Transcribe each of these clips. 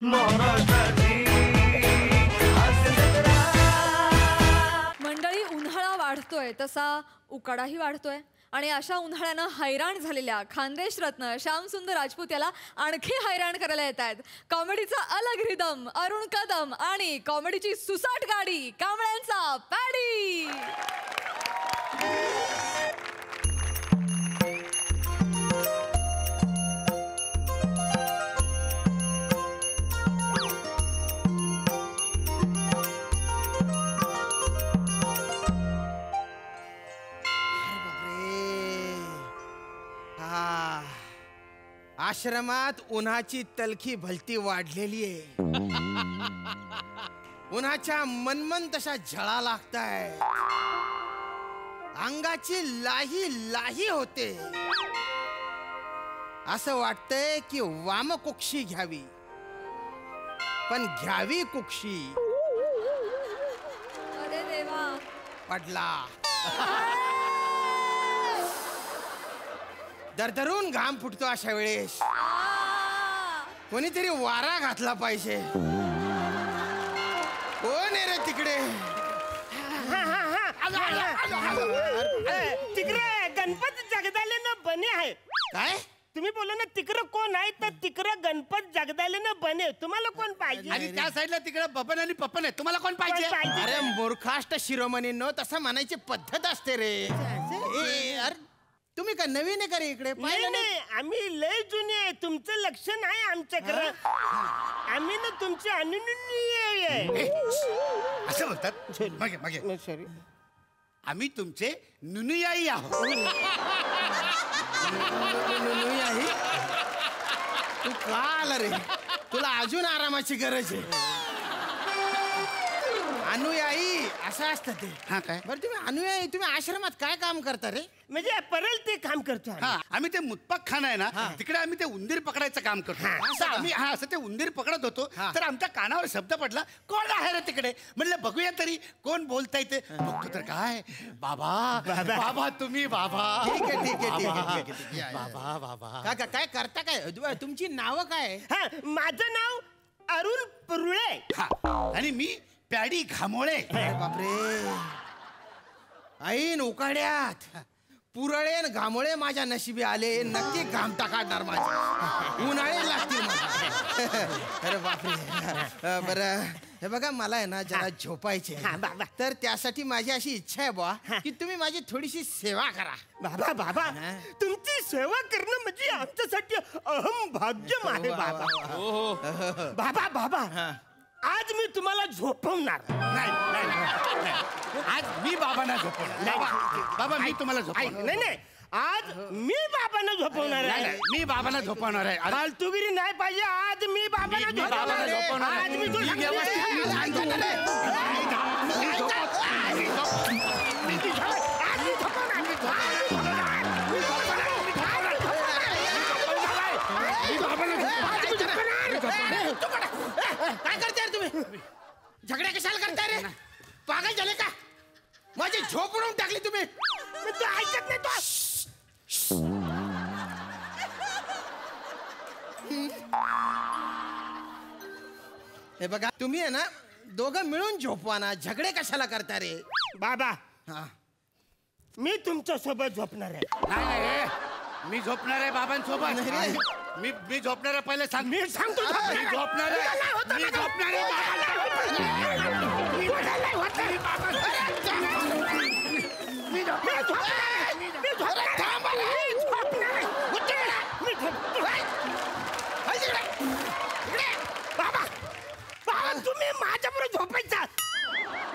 मंडळी, उन्हाळा वाढतोय तसा उकाडाही वाढतोय आणि अशा उन्हाळ्यानं हैराण झालेल्या खानदेश रत्न श्यामसुंदर राजपूत याला आणखी हैराण करायला येत आहेत. कॉमेडीचा अलग रिदम अरुण कदम आणि कॉमेडीची सुसाट गाडी कांबळ्यांचा पॅडी. आश्रमात उन्हाची तलखी भलती वाढलेली आहे. उन्हाच्या मनमन तशा झळा लागताय. अंगाची लाही लाही होते. असं वाटतंय की वामकुक्षी घ्यावी, पण घ्यावी कुक्षी. अरे देवा, पडला. दरदरून घाम फुटतो अशा वेळेस. कोणीतरी वारा घातला पाहिजे. कोण आहे रे तिकडे? तिकडे गणपत जगदालेनं बने आहे. काय तुम्ही बोला ना, तिकडं कोण आहे? तर तिकडं गणपत जगदालेनं बने. तुम्हाला कोण पाहिजे? आणि त्या साईडला तिकडे बबन आणि पप्पन आहे. तुम्हाला कोण पाहिजे? अरे मूर्खाष्ट शिरोमणींनो, तसं म्हणायची पद्धत असते रे. अरे तुम्ही का नवीन आहे का रे इकडे? नाही, आम्ही लय जुने आहे. तुमचं लक्ष नाही आमच्याकडे. आम्ही ना तुमचे अनुनय आहे. असं बोलतात. मागे मागे. सॉरी, आम्ही तुमचे नुनुयाई आहोत. तू का आला रे? तुला अजून आरामाची गरज आहे. अनुयायी असं असतं ते. हा काय? बरं तुम्ही अनुयायी, तुम्ही आश्रमात काय काम करता रे? म्हणजे परल ते काम करतो. हा, आम्ही ते मुतपक खाना आहे ना, तिकडे आम्ही ते उंदीर पकडायचं काम करतो. असं आम्ही असं ते उंदीर पकडत होतो, तर आमच्या कानावर शब्द पडला, कोण आहे रे तिकडे? म्हणलं बघूया तरी कोण बोलताय ते. बघतो तर काय, बाबा बाबा तुम्ही बाबा. ठीक आहे ठीक आहे ठीक आहे. बाबा बाबा काय करता? काय तुमची नावं काय? हा, माझं नाव अरुण पुरळे. हा, आणि मी पॅडी घामोळे. बापरे, ऐन उकाड्यात पुरळे आणि घामोळे माझ्या नशिबी आले. नक्की घामटा काढणार माझे. उन्हाळे लागतील मला. अरे बापरे. बरं हे बघा, मला आहे ना जरा झोपायचे. तर त्यासाठी माझी अशी इच्छा आहे बुवा की तुम्ही माझी थोडीशी सेवा करा. बाबा बाबा, तुमची सेवा करणं म्हणजे आमच्यासाठी अहम भाग्यम आहे. बाबा बाबा बाबा, आज मी तुम्हाला झोपवणार नाही. आज मी बाबांना झोपवणार. बाबा मी तुम्हाला झोपवणार. नाही, आज मी बाबांना झोपवणार आहे. मी बाबांना झोपवणार आहे. फालतूगिरी नाही पाहिजे. आज मी बाबांना झोपवणार. आज मी काय करताय तुम्ही? झगड्या कशाला करताय रे? पागल झाले का? माझी झोप उडवून टाकली तुम्ही. तू ऐकत नाही. हे बघा, तुम्ही आहे ना दोघं मिळून झोपवा ना. झगडे कशाला करता रे? बाबा, हा, मी तुमच्या सोबत झोपणार आहे. नाही, मी झोपणार आहे बाबांसोबत. मी झोपणार आहे. पहिले सांग. मी सांगतो. मी झोपणार आहे. मी झोपणार बाबा बाबा, तुम्ही माझ्याबरोबर झोपायचा.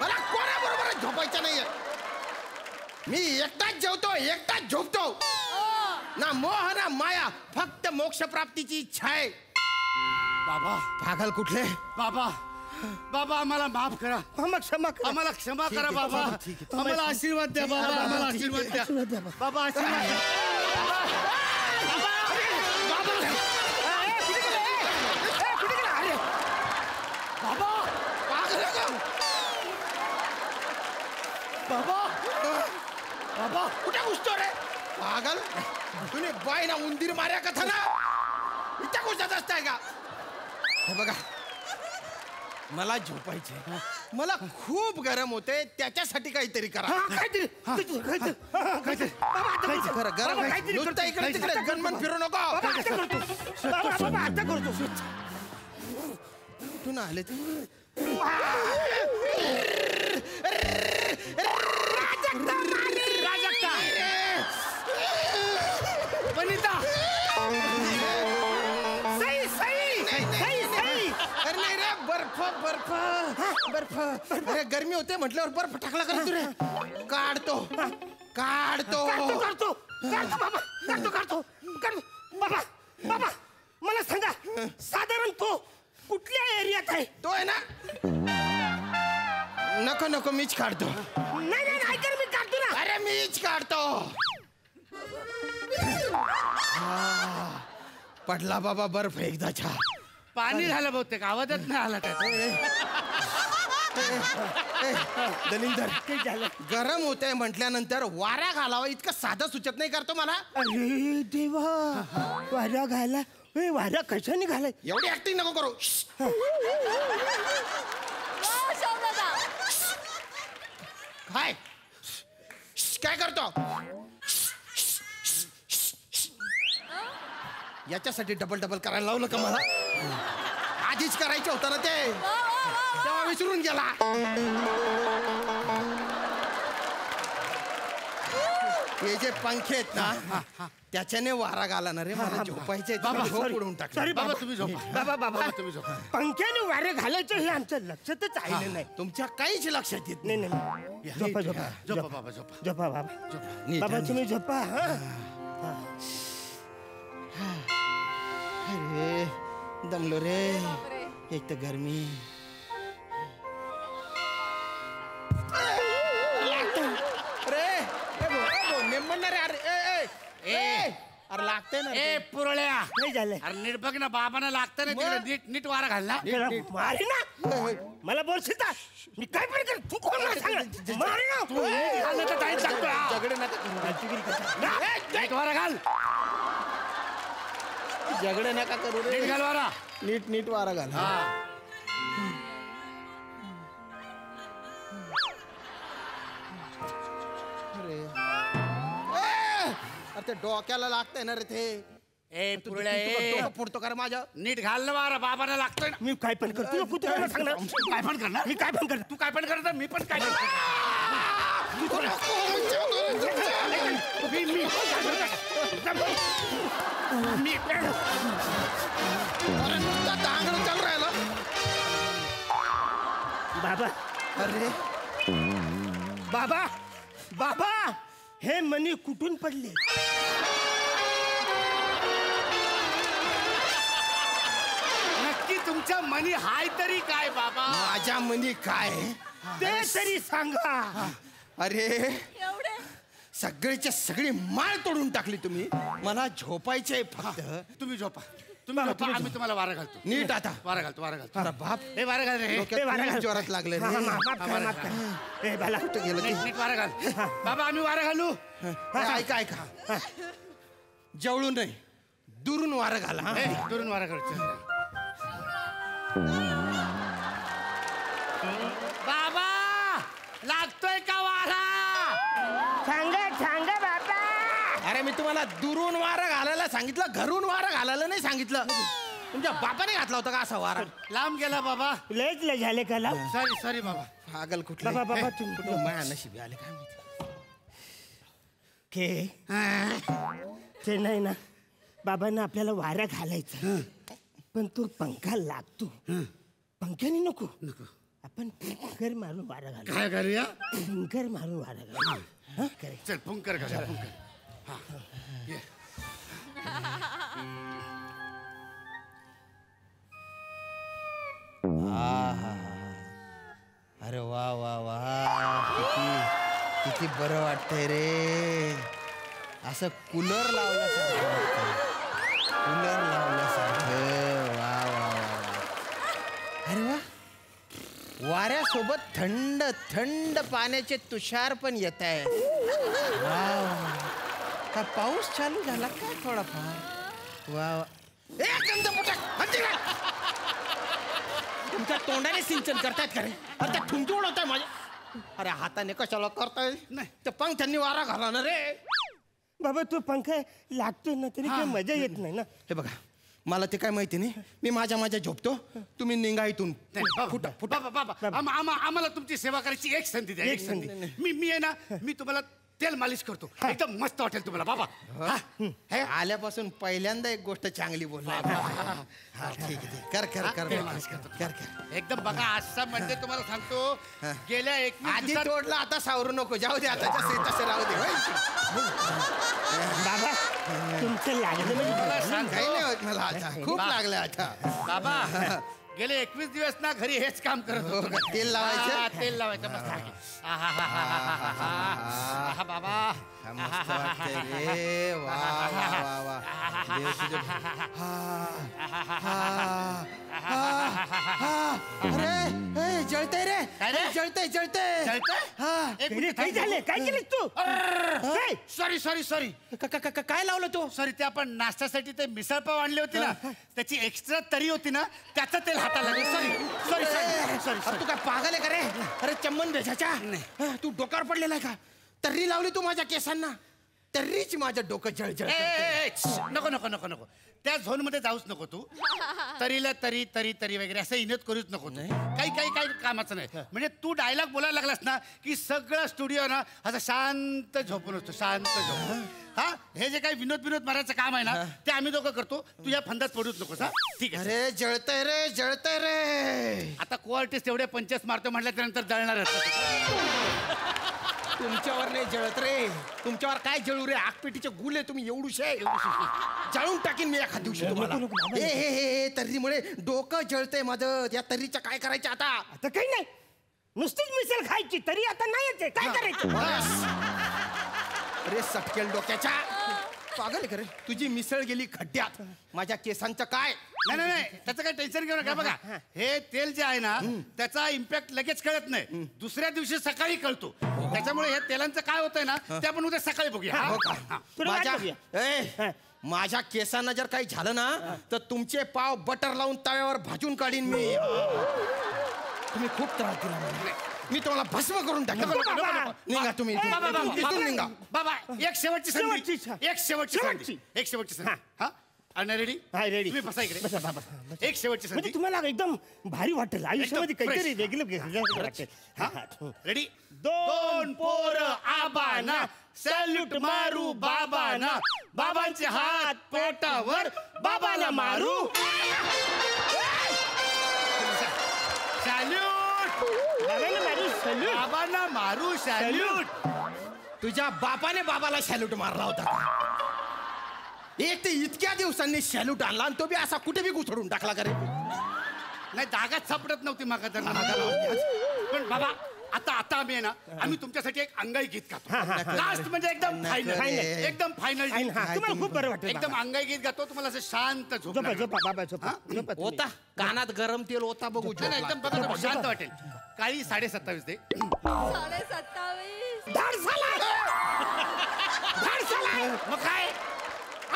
मला कोणाबरोबर झोपायचं नाहीये. मी एकटाच जेवतो, एकटाच झोपतो. ना मोह ना माया, फक्त मोक्ष प्राप्तीची इच्छा आहे. बाबा पागल कुठले? बाबा बाबा, आम्हाला माफ करा. क्षमा करा. आम्हाला क्षमा करा बाबा. आम्हाला आशीर्वाद द्या बाबा. आम्हाला आशीर्वाद द्या बाबा. आशीर्वाद द्या. बाबा बाबा कुठे घुसतो रे? पागल, तुम्ही बाय ना उंदीर मार्या कथा ना इथं घुसत असताय का? हे बघा, मला झोपायचे. मला खूप गरम होते, त्याच्यासाठी काहीतरी करा. काहीतरी खरं गरम नुसतं इकडे तिकडे गणमन फिरू नको. आता करतो. कुठून आले ते? वनिता अरे नाही रे, बर्फ बर्फ बर्फ. अरे गरमी होते म्हटल्यावर बर्फ टाकला कर तू रे. काढतो बाबा बाबा मला सांगा, साधारण तो कुठल्या एरियात आहे? तो आहे ना. नको मीच काढतो. नाही ऐका मी काढतो ना. अरे मीच काढतो. पडला बाबा बर्फ एकदाच्या. पाणी झालं बहुतेक, आवाजच नाही आला त्याचा. दलिंदर गरम होतंय म्हटल्यानंतर वारा घालावा इतकं साधं सुचत नाही करतो मला. अरे देवा, वाऱ्या घाला. वाऱ्या कशाने घालाय? एवढी ऍक्टिंग नको करू. शामदादा, काय करतो? याच्यासाठी डबल करायला लावलं का मला? आधीच करायचं होतं ना ते, तेव्हा विसरून गेला. हे जे पंखे आहेत ना, त्याच्याने वारा घालणार रे. मला झोपायचे. उडून टाक. बाबा तुम्ही झोपा. बाबा तुम्ही झोपा. पंख्याने वारे घालायचं हे आमच्या लक्षातच आलेलं नाही. तुमच्या काहीच लक्षात येत नाही. झोपा बाबा झोपा. बाबा तुम्ही झोपा. अरे दमलो रे, एक तर गरमी. अरे लागते ना. ए पुरळ्या, नाही झालं. अरे नीट बघ ना, बाबांना लागतं ना तिकडे. नीट वारा घालला. मारे ना मला बोलशील का? मी काय पण कर. तू कोण मला सांग. मारे ना. घाललं तर जाईन सांगतो. झगडे नका नीट वारा घाल. झगडे नका करू रे. नीट घाल वारा. नीट वारा घाल. अरे ते डोक्याला लागतंय ना रे ते. ए पुरळ्या, पुढतो का रे माझ्या? नीट घाल ना वारा. बाबांना लागतोय ना. मी काय पण करतो. तू कुत्र्याला सांगणार. तू काय पण करणार. मी काय पण करतो. तू काय पण करणार, मी पण काय करतो. दांगड चालू राहिला. बाबा, अरे बाबा हे मनी कुठून पडले? नक्की तुमच्या मनी हाय तरी काय बाबा? माझ्या मनी काय ते तरी सांगा. अरे एवढे सगळीच्या सगळी माळ तोडून टाकली तुम्ही. मला झोपायचंय फक्त. तुम्ही झोपा. तुम्ही झोपा. आम्ही तुम्हाला वारा घालतो. नीट आता. वारा घालतो. अरे बाप, हे वारा घाल रे. डोक्यात खूप जोरात लागले रे. माफ कर. ए बाला कुठं गेलं ते? नीट वारा घाल. बाबा आम्ही वारा घालू. ऐका जवळून नाही, दुरून वारं घाला. हा? ए, दुरून वारा घालतो. बाबा लागतोय का वारा? सांगा बाबा. अरे मी तुम्हाला दुरून वारं घालायला सांगितलं, घरून वारं घालायला नाही सांगितलं. तुमच्या बापाने घातला होता का असा वारा? लांब गेला बाबा. लयच झाले का लाव? सॉरी बाबा. पागल कुठला. बाबा तुम्ही माया नशिबी आले काय माहिती. ते नाही ना, बाबांना आपल्याला वाऱ्या घालायचं, पण तो पंखा लागतो. पंख्याने नको, आपण फुंकर मारून वारा घालू. काय करूया? फुंकर मारून वारा घालू. चल फुंकर करूया. फुंकर. ये. अरे वा वा वा, किती बरं वाटतंय रे. असं कूलर लावल्यासारखं. वा वा वा. अरे वा, वाऱ्यासोबत थंड थंड पाण्याचे तुषार पण येत आहेत. वा, पाऊस चालू झाला काय थोडाफार. वा वा. तुमच्या तोंडाने सिंचन करतायत का रे? अरे त्या ठुमकी उडवताय माझ्या. अरे हाताने कशाला करताय? नाही. ते पंख्यांनी वारा घाला ना रे. बाबा तो पंखा लागतो ना तरी काही मजा येत नाही ना. हे बघा मला ते काय माहिती नाही. मी माझ्या झोपतो, तुम्ही निघा इथून. फुटा फुटा बाबा आम्हाला तुमची सेवा करायची एक संधी द्या, एक संधी. मी आहे ना, मी तुम्हाला तेल मालिश करतो, एकदम मस्त वाटेल तुम्हाला बाबा. हे आल्यापासून पहिल्यांदा एक गोष्ट चांगली बोलला. ठीक आहे कर कर कर तेल मालिश करतो. कर कर. एकदम बघा असं म्हणजे तुम्हाला सांगतो, गेल्या 21 आधी दिवसात तोडला आता सावरू नको. जाऊ दे आता तसे राहू दे. बाबा तुमचं लागलं म्हणजे मला सांग काही नाही होत मला आता. खूप लागलं आता. बाबा गेले 21 दिवस ना घरी हेच काम करत हो होतो. का? तेल लावायचं? हा, तेल लावायचं मस्त. बाबा मस्त वाटतंय रे. वा वा वा वा. देव तुझं. अरे ए, जळतंय रे. काय रे? जळतंय जळतंय. काय झालं काय केलं तू काय? सॉरी सॉरी सॉरी काय लावलं तू? सॉरी ते आपण नाश्त्यासाठी ते मिसळपाव आणले होते ना, त्याची एक्स्ट्रा तरी होती ना, त्याचं तेल हाताला लागलं. सॉरी सॉरी सॉरी अरे तू काय पागल आहे का रे? अरे चम्मन भेजाच्या तू डोक्यावर पडलेला आहे का? तर्री लावली तू माझ्या केसांना. तर्रीच माझं डोकं जळजळ करतंय. नको नको नको नको त्या झोन मध्ये जाऊच नको तू. तरीला तरी तरी तरी वगैरे असं इनत करूच नको तू. काही कामाचं नाही. म्हणजे तू डायलॉग बोलायला लागलास ना की सगळं स्टुडिओ ना असं शांत झोपून असतो, शांत झोपून. हा हे जे काही विनोद मारायचं काम आहे ना ते आम्ही दोघं करतो. तू या फंदात पडूच नकोस. हा ठीक आहे. अरे जळतंय रे जळतंय रे. आता को आर्टिस्ट एवढे पंचस मारतो म्हटलं त्यानंतर जळणारच. तुमच्यावर नाही जळत रे. तुमच्यावर काय जळू रे? आगपेटीचे गुल आहे तुम्ही. एवढूशे जाळून टाकीन मी एखाद दिवशी तुम्हाला. हे हे हे तर्रीमुळे डोकं जळतंय माझं. या तर्रीचं काय करायचं आता? आता काही नाही, नुसतीच मिसळ खायची तरी आता नाही येते. काय करायचं? अरे सटकेल डोक्याच्या पागल आहे का रे? तुझी मिसळ गेली खड्ड्यात. माझ्या केसांचं काय? नाही त्याचं काही टेन्शन घेऊ नका. बघा हे तेल जे आहे ना त्याचा इम्पॅक्ट लगेच कळत नाही, दुसऱ्या दिवशी सकाळी कळतो. त्याच्यामुळे हे तेलांचं काय होतंय ना ते आपण उद्या सकाळी बघूया. हो का? तुला वाट माझ्या बघूया. माझ्या केसांना जर काही झालं ना तर तुमचे पाव बटर लावून तव्यावर भाजून काढीन मी. तुम्ही खूप त्रास दिला मला. मी तुम्हाला भस्म करून टाकेन. निघा तुम्ही इथून निघा. बाबा एक शेवटची संधी. एक शेवटची संधी. हा आणि रेडी रेडी तुम्ही बसा इकडे. बसा बाबा. एक शेवटची म्हणजे संधी. तुम्हाला एकदम भारी वाटेल आयुष्यामध्ये एकदम काहीतरी fresh. वेगळं वाटेल. रेडी दोन पोर आबाना सॅल्यूट मारू बाबांना, बाबांचे हात पोटावर बाबाला मारू. सॅल्यूट बाबांना मारू. सॅल्यूट. तुझ्या बापाने बाबाला सॅल्यूट मारला होता का? एक ते इतक्या दिवसांनी सॅल्यूट आणला आणि तो बी असा कुठे बी घुसडून टाकला का रे? नाही दागात सापडत नव्हती मागा तर. पण बाबा आता आम्ही आहे ना आम्ही तुमच्यासाठी एक अंगाई गीत गातो. लास्ट म्हणजे एकदम फायनल. एकदम फायनल तुम्हाला खूप बरं वाटेल. एकदम अंगाई गीत गातो. तुम्हाला असं शांत झोप झोपा लागेल. झोपा बाबा झोपा झोपा तुम्ही. होता कानात गरम तेल होता बघू. नाही, नाही, एकदम बघा तुम्ही शांत वाटेल. काळी 27:30 दे. 27:30. धाड साला मग काय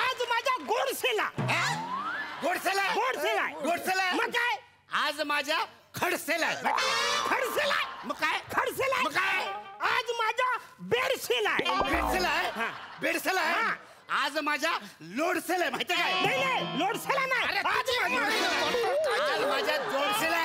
आज माझ्या गोडसेला गोडसेला गोडसेला मग काय आज माझ्या खडसेला. खडसेला मग काय खडसेला मग काय आज माझ्या बेडसेला बेडसेला आहे. बेडसेला आहे. आज माझ्या लोडसेला आहे. माहिती काय? नाही लोडसेला नाही आज माझ्या जोडसेला